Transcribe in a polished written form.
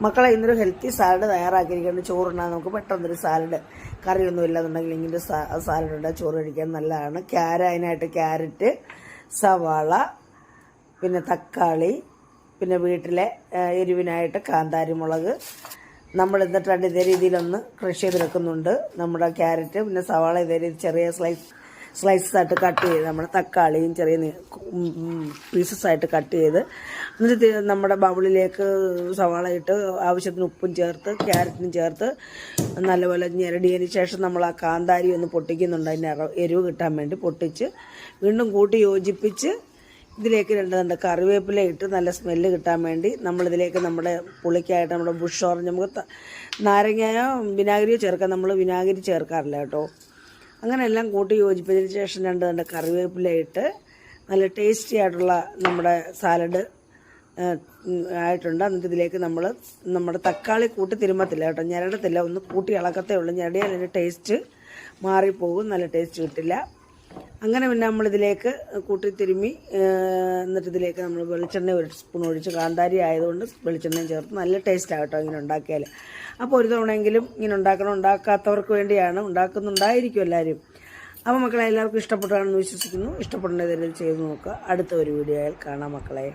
മക്കളെ ഇന്നൊരു healthy salad തയ്യാറാക്കിയിരിക്കുന്നത്. ചോറുണ്ടാകും നമുക്ക് പെട്ടെന്നൊരു സാലഡ്, കറിയൊന്നും ഇല്ലാന്നുണ്ടെങ്കിൽ ഇങ്ങനെ സാലഡ് ഉണ്ട്. ചോറ് കഴിക്കാൻ നല്ലതാണ്. അതിനായിട്ട് ക്യാരറ്റ്, സവാള, പിന്നെ തക്കാളി, പിന്നെ വീട്ടിലെ എരിവിനായിട്ട് കാന്താരി മുളക് നമ്മൾ എന്നിട്ട് ഇതേ രീതിയിലൊന്ന് ക്രഷ് ചെയ്തെടുക്കുന്നുണ്ട്. നമ്മുടെ ക്യാരറ്റ് പിന്നെ സവാള ഇതേ രീതി ചെറിയ സ്ലൈസസ് ആയിട്ട് കട്ട് ചെയ്ത്, നമ്മുടെ തക്കാളിയും ചെറിയ പീസസ് ആയിട്ട് കട്ട് ചെയ്ത് എന്നിട്ട് നമ്മുടെ ബൗളിലേക്ക് സവാള ഇട്ട് ആവശ്യത്തിന് ഉപ്പും ചേർത്ത് ക്യാരറ്റിനും ചേർത്ത് നല്ലപോലെ ഞെരടിയതിന് ശേഷം നമ്മൾ ആ കാന്താരി ഒന്ന് പൊട്ടിക്കുന്നുണ്ട്. അതിൻ്റെ എരിവ് കിട്ടാൻ വേണ്ടി പൊട്ടിച്ച് വീണ്ടും കൂട്ടി യോജിപ്പിച്ച് ഇതിലേക്ക് രണ്ട് കറിവേപ്പില ഇട്ട് നല്ല സ്മെല്ല് കിട്ടാൻ വേണ്ടി നമ്മളിതിലേക്ക് നമ്മുടെ പുളിക്കായിട്ട് നമ്മുടെ ബുഷ് ഓറഞ്ച്, നമുക്ക് നാരങ്ങയോ വിനാഗിരിയോ ചേർക്കാം. നമ്മൾ വിനാഗിരി ചേർക്കാറില്ല കേട്ടോ. അങ്ങനെ എല്ലാം കൂട്ടി യോജിപ്പിച്ചതിന് ശേഷം രണ്ട് കറിവേപ്പില ഇട്ട് നല്ല ടേസ്റ്റി ആയിട്ടുള്ള നമ്മുടെ സാലഡ് ആയിട്ടുണ്ട്. എന്നിട്ട് ഇതിലേക്ക് നമ്മുടെ തക്കാളി കൂട്ടി തിരുമ്മത്തില്ല കേട്ടോ, ഞെരടത്തില്ല, ഒന്ന് കൂട്ടി ഇളക്കത്തേ ഉള്ളൂ. ഞെരടിയാൽ അതിൻ്റെ ടേസ്റ്റ് മാറിപ്പോകും, നല്ല ടേസ്റ്റ് കിട്ടില്ല. അങ്ങനെ പിന്നെ നമ്മളിതിലേക്ക് കൂട്ടി തിരുമ്മി എന്നിട്ട് ഇതിലേക്ക് നമ്മൾ വെളിച്ചെണ്ണ ഒരു സ്പൂൺ ഒഴിച്ച്, കാന്താരി ആയതുകൊണ്ട് വെളിച്ചെണ്ണയും ചേർത്ത് നല്ല ടേസ്റ്റ് ആകട്ടോ ഇങ്ങനെ ഉണ്ടാക്കിയാൽ. അപ്പോൾ ഒരു തവണയെങ്കിലും ഇങ്ങനെ ഉണ്ടാക്കാത്തവർക്ക് വേണ്ടിയാണ്, ഉണ്ടാക്കുന്നുണ്ടായിരിക്കും എല്ലാവരും. അപ്പോൾ മക്കളെ എല്ലാവർക്കും ഇഷ്ടപ്പെട്ടാണെന്ന് വിശ്വസിക്കുന്നു. ഇഷ്ടപ്പെടുന്നതിൽ ചെയ്ത് നോക്കുക. അടുത്ത ഒരു വീഡിയോയിൽ കാണാം മക്കളെ.